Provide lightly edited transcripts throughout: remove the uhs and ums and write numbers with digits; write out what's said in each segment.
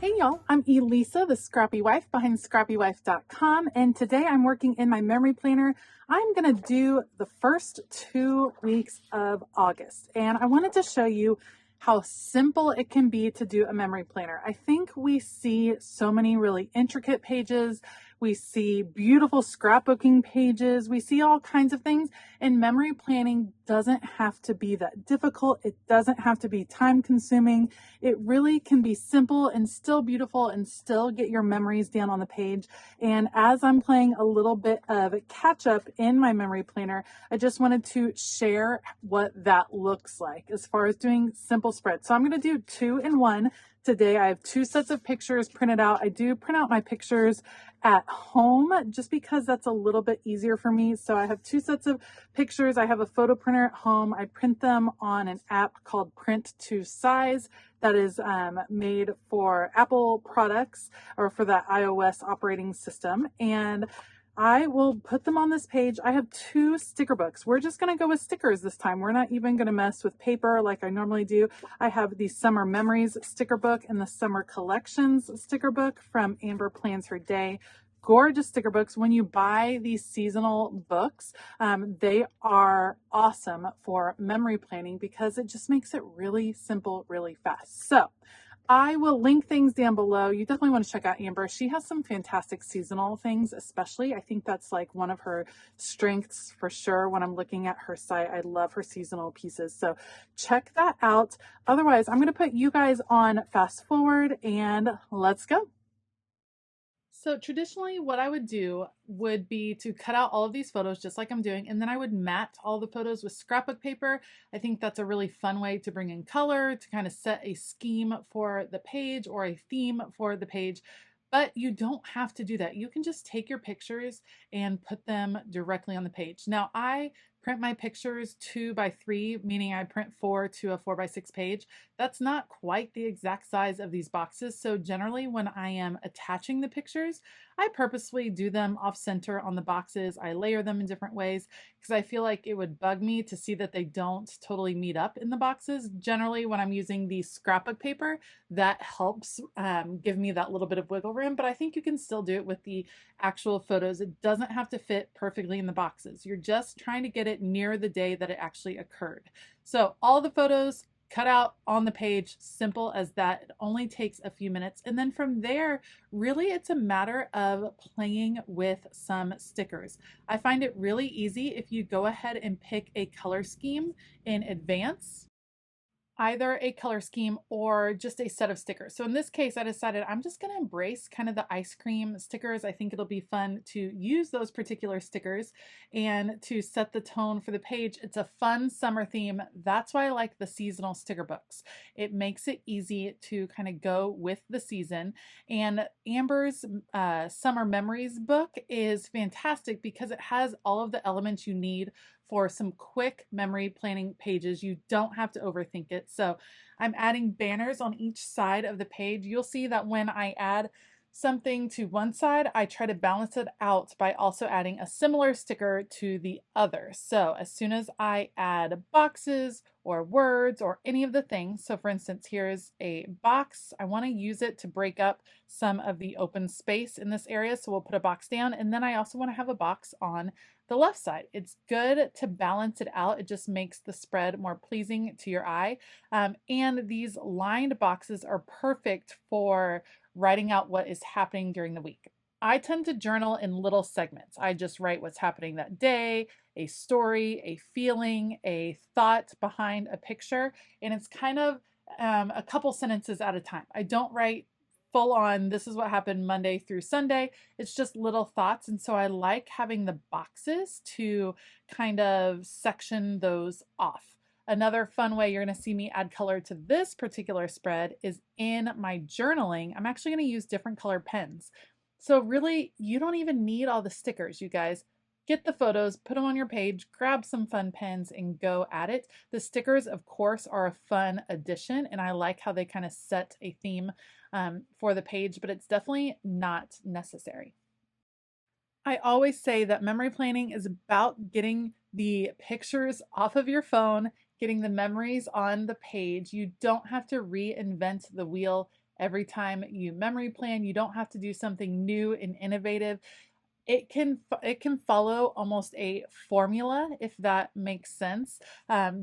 Hey y'all, I'm Elisa, the Scrappy Wife behind ScrappyWife.com, and today I'm working in my memory planner. I'm going to do the first 2 weeks of August, and I wanted to show you how simple it can be to do a memory planner. I think we see so many really intricate pages. We see beautiful scrapbooking pages. We see all kinds of things, and memory planning doesn't have to be that difficult. It doesn't have to be time consuming. It really can be simple and still beautiful and still get your memories down on the page. And as I'm playing a little bit of catch up in my memory planner, I just wanted to share what that looks like as far as doing simple spreads. So I'm going to do 2-in-1 today. I have 2 sets of pictures printed out. I do print out my pictures at home just because that's a little bit easier for me. So I have 2 sets of pictures. I have a photo printer at home. I print them on an app called Print to Size that is made for Apple products or for the iOS operating system. And I will put them on this page. I have 2 sticker books. We're just going to go with stickers this time. We're not even going to mess with paper like I normally do. I have the Summer Memories sticker book and the Summer Collections sticker book from Amber Plans Her Day. Gorgeous sticker books. When you buy these seasonal books, they are awesome for memory planning because it just makes it really simple, really fast. So I will link things down below. You definitely want to check out Amber. She has some fantastic seasonal things, especially. I think that's like one of her strengths for sure. When I'm looking at her site, I love her seasonal pieces. So check that out. Otherwise, I'm going to put you guys on fast forward and let's go. So traditionally what I would do would be to cut out all of these photos just like I'm doing, and then I would mat all the photos with scrapbook paper. I think that's a really fun way to bring in color, to kind of set a scheme for the page or a theme for the page. But you don't have to do that. You can just take your pictures and put them directly on the page. Now I print my pictures 2x3, meaning I print 4 to a 4x6 page. That's not quite the exact size of these boxes. So generally when I am attaching the pictures, I purposely do them off center on the boxes. I layer them in different ways because I feel like it would bug me to see that they don't totally meet up in the boxes. Generally when I'm using the scrapbook paper, that helps give me that little bit of wiggle room, but I think you can still do it with the actual photos. It doesn't have to fit perfectly in the boxes. You're just trying to get it near the day that it actually occurred. So all the photos cut out on the page, simple as that. It only takes a few minutes. And then from there, really it's a matter of playing with some stickers. I find it really easy if you go ahead and pick a color scheme in advance, either a color scheme or just a set of stickers. So in this case, I decided I'm just going to embrace kind of the ice cream stickers. I think it'll be fun to use those particular stickers and to set the tone for the page. It's a fun summer theme. That's why I like the seasonal sticker books. It makes it easy to kind of go with the season. And Amber's Summer Memories book is fantastic because it has all of the elements you need for some quick memory planning pages. You don't have to overthink it. So I'm adding banners on each side of the page. You'll see that when I add something to one side, I try to balance it out by also adding a similar sticker to the other. So as soon as I add boxes or words or any of the things, so for instance, here's a box. I want to use it to break up some of the open space in this area. So we'll put a box down, and then I also want to have a box on the left side. It's good to balance it out. It just makes the spread more pleasing to your eye. And these lined boxes are perfect for writing out what is happening during the week. I tend to journal in little segments. I just write what's happening that day, a story, a feeling, a thought behind a picture, and it's kind of a couple sentences at a time. I don't write full on, this is what happened Monday through Sunday. It's just little thoughts. And so I like having the boxes to kind of section those off. Another fun way you're going to see me add color to this particular spread is in my journaling. I'm actually going to use different colored pens. So really, you don't even need all the stickers, you guys. Get the photos, put them on your page, grab some fun pens, and go at it. The stickers, of course, are a fun addition, and I like how they kind of set a theme for the page, but it's definitely not necessary. I always say that memory planning is about getting the pictures off of your phone, getting the memories on the page. You don't have to reinvent the wheel every time you memory plan. You don't have to do something new and innovative. It can follow almost a formula, if that makes sense,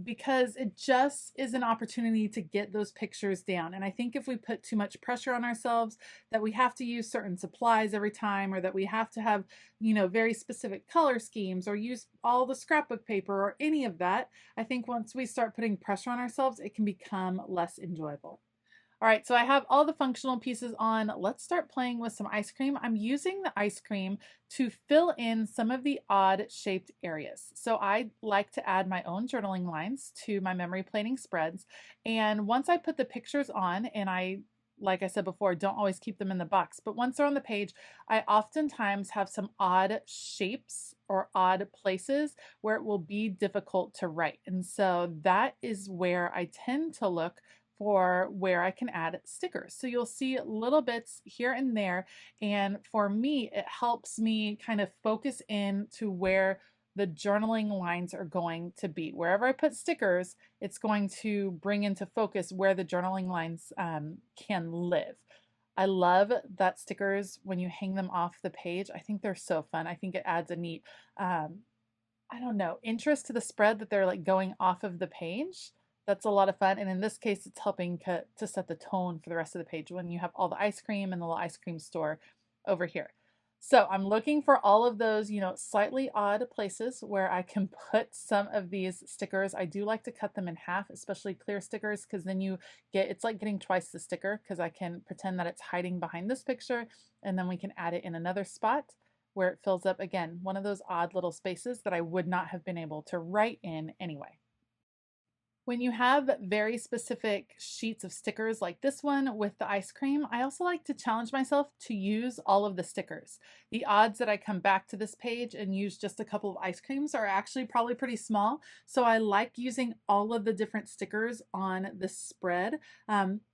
because it just is an opportunity to get those pictures down. And I think if we put too much pressure on ourselves that we have to use certain supplies every time, or that we have to have, very specific color schemes, or use all the scrapbook paper, or any of that, I think once we start putting pressure on ourselves, it can become less enjoyable. All right, so I have all the functional pieces on. Let's start playing with some ice cream. I'm using the ice cream to fill in some of the odd shaped areas. So I like to add my own journaling lines to my memory planning spreads. And once I put the pictures on, and like I said before, don't always keep them in the box, but once they're on the page, I oftentimes have some odd shapes or odd places where it will be difficult to write. And so that is where I tend to look for where I can add stickers. So you'll see little bits here and there. And for me, it helps me kind of focus in to where the journaling lines are going to be. Wherever I put stickers, it's going to bring into focus where the journaling lines can live. I love that stickers, when you hang them off the page, I think they're so fun. I think it adds a neat, I don't know, interest to the spread that they're like going off of the page. That's a lot of fun. And in this case, it's helping to set the tone for the rest of the page when you have all the ice cream and the little ice cream store over here. So I'm looking for all of those, slightly odd places where I can put some of these stickers. I do like to cut them in half, especially clear stickers, because then it's like getting twice the sticker, because I can pretend that it's hiding behind this picture, and then we can add it in another spot where it fills up, again, one of those odd little spaces that I would not have been able to write in anyway. When you have very specific sheets of stickers like this one with the ice cream, I also like to challenge myself to use all of the stickers. The odds that I come back to this page and use just a couple of ice creams are actually probably pretty small. So I like using all of the different stickers on this spread.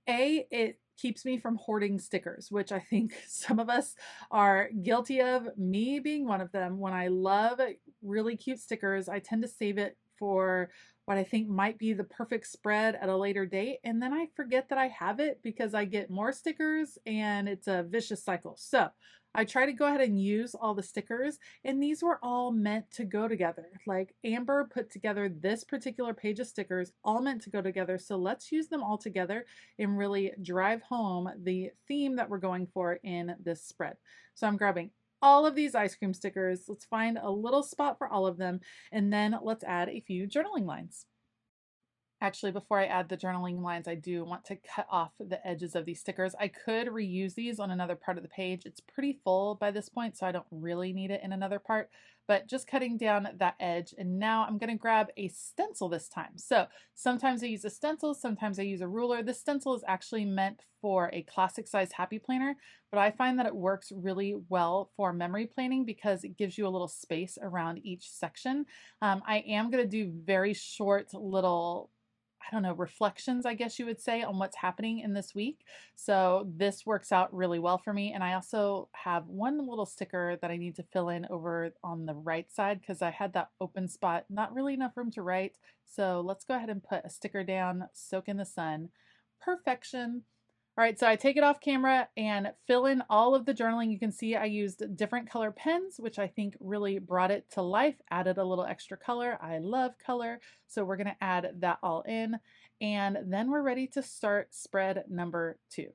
It keeps me from hoarding stickers, which I think some of us are guilty of, me being one of them. When I love really cute stickers, I tend to save it for what I think might be the perfect spread at a later date, and then I forget that I have it because I get more stickers, and it's a vicious cycle. So I try to go ahead and use all the stickers, and these were all meant to go together. Like Amber put together this particular page of stickers, all meant to go together. So let's use them all together and really drive home the theme that we're going for in this spread. So I'm grabbing all of these ice cream stickers. Let's find a little spot for all of them, and then let's add a few journaling lines. Actually, before I add the journaling lines, I do want to cut off the edges of these stickers. I could reuse these on another part of the page. It's pretty full by this point, so I don't really need it in another part, but just cutting down that edge. And now I'm going to grab a stencil this time. So sometimes I use a stencil, sometimes I use a ruler. This stencil is actually meant for a classic size happy planner, but I find that it works really well for memory planning because it gives you a little space around each section. I am going to do very short little, I don't know, reflections, I guess you would say, on what's happening in this week. So this works out really well for me. And I also have one little sticker that I need to fill in over on the right side because I had that open spot, not really enough room to write. So let's go ahead and put a sticker down, soak in the sun. Perfection. All right, so I take it off camera and fill in all of the journaling. You can see I used different color pens, which I think really brought it to life, added a little extra color. I love color, so we're gonna add that all in. And then we're ready to start spread number 2.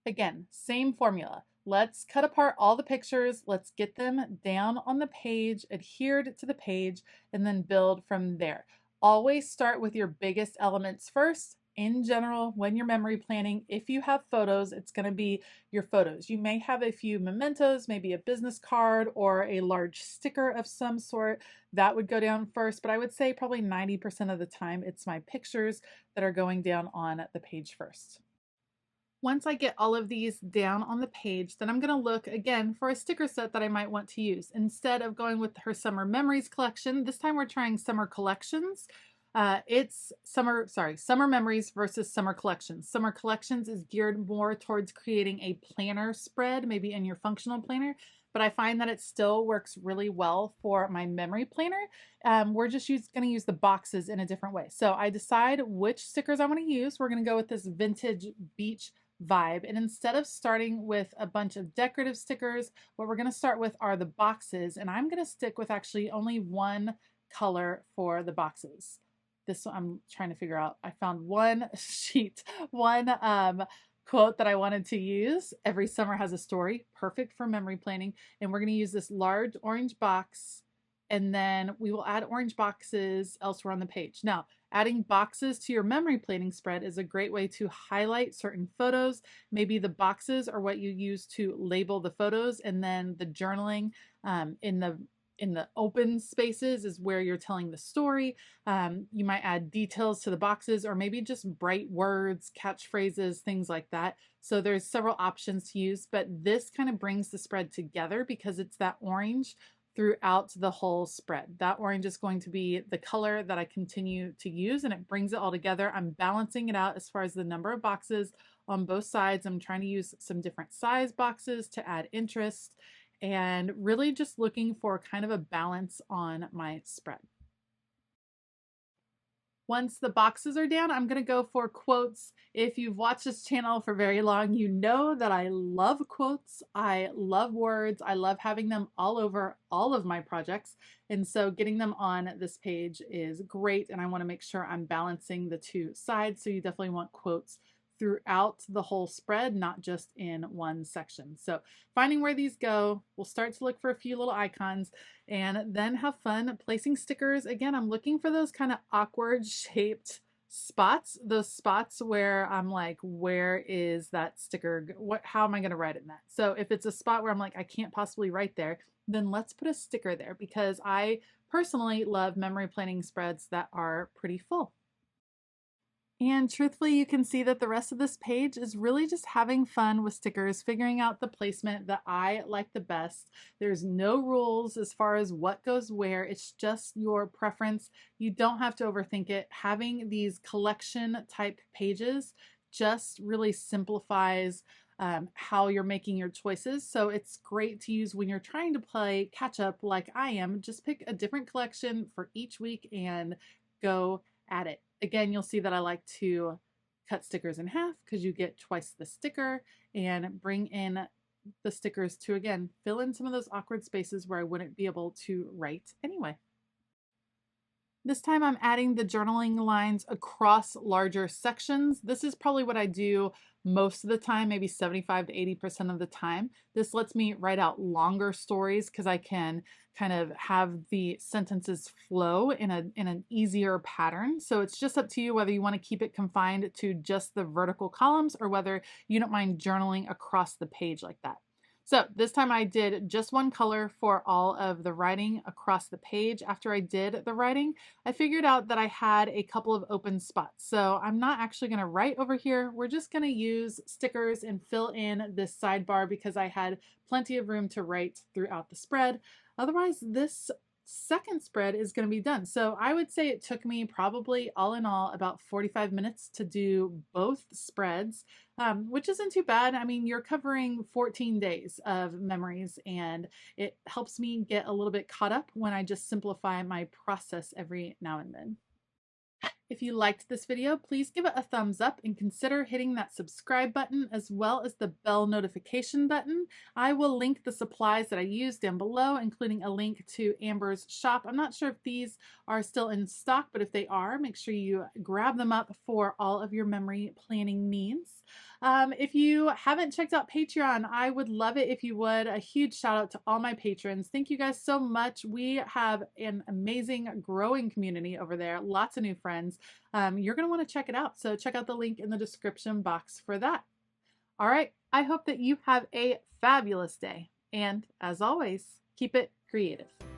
Again, same formula. Let's cut apart all the pictures. Let's get them down on the page, adhered to the page, and then build from there. Always start with your biggest elements first. In general, when you're memory planning, if you have photos, it's going to be your photos. You may have a few mementos, maybe a business card or a large sticker of some sort. That would go down first, but I would say probably 90% of the time it's my pictures that are going down on the page first. Once I get all of these down on the page, then I'm going to look again for a sticker set that I might want to use. Instead of going with her Summer Memories collection, this time we're trying Summer Collections. It's Summer Memories versus Summer Collections. Summer Collections is geared more towards creating a planner spread, maybe in your functional planner, but I find that it still works really well for my memory planner. We're just going to use the boxes in a different way. So I decide which stickers I want to use. We're going to go with this vintage beach vibe. And instead of starting with a bunch of decorative stickers, what we're going to start with are the boxes. And I'm going to stick with actually only one color for the boxes. This one I'm trying to figure out. I found one sheet, one quote that I wanted to use. Every summer has a story, perfect for memory planning. And we're going to use this large orange box, and then we will add orange boxes elsewhere on the page. Now, adding boxes to your memory planning spread is a great way to highlight certain photos. Maybe the boxes are what you use to label the photos, and then the journaling in the open spaces is where you're telling the story. You might add details to the boxes, or maybe just bright words, catchphrases, things like that. So there's several options to use, but this kind of brings the spread together because it's that orange throughout the whole spread. That orange is going to be the color that I continue to use, and it brings it all together. I'm balancing it out as far as the number of boxes on both sides. I'm trying to use some different size boxes to add interest, and really just looking for kind of a balance on my spread. Once the boxes are down, I'm going to go for quotes. If you've watched this channel for very long, you know that I love quotes. I love words. I love having them all over all of my projects. And so getting them on this page is great. And I want to make sure I'm balancing the two sides. So you definitely want quotes throughout the whole spread, not just in one section. So finding where these go, we'll start to look for a few little icons and then have fun placing stickers. Again, I'm looking for those kind of awkward shaped spots, those spots where I'm like, where is that sticker? How am I going to write in that? So if it's a spot where I'm like, I can't possibly write there, then let's put a sticker there, because I personally love memory planning spreads that are pretty full. And truthfully, you can see that the rest of this page is really just having fun with stickers, figuring out the placement that I like the best. There's no rules as far as what goes where. It's just your preference. You don't have to overthink it. Having these collection type pages just really simplifies how you're making your choices. So it's great to use when you're trying to play catch up like I am. Just pick a different collection for each week and go at it. Again, you'll see that I like to cut stickers in half because you get twice the sticker, and bring in the stickers to, again, fill in some of those awkward spaces where I wouldn't be able to write anyway. This time I'm adding the journaling lines across larger sections. This is probably what I do most of the time, maybe 75 to 80% of the time. This lets me write out longer stories because I can kind of have the sentences flow in an easier pattern. So it's just up to you whether you want to keep it confined to just the vertical columns or whether you don't mind journaling across the page like that. So this time I did just one color for all of the writing across the page. After I did the writing, I figured out that I had a couple of open spots. So I'm not actually going to write over here. We're just going to use stickers and fill in this sidebar because I had plenty of room to write throughout the spread. Otherwise, this second spread is going to be done. So I would say it took me probably all in all about 45 minutes to do both spreads, which isn't too bad. I mean, you're covering 14 days of memories, and it helps me get a little bit caught up when I just simplify my process every now and then. If you liked this video, please give it a thumbs up and consider hitting that subscribe button as well as the bell notification button. I will link the supplies that I used down below, including a link to Amber's shop. I'm not sure if these are still in stock, but if they are, make sure you grab them up for all of your memory planning needs. If you haven't checked out Patreon, I would love it if you would. A huge shout out to all my patrons. Thank you guys so much. We have an amazing growing community over there. Lots of new friends. You're going to want to check it out. So check out the link in the description box for that. All right. I hope that you have a fabulous day. And as always, keep it creative.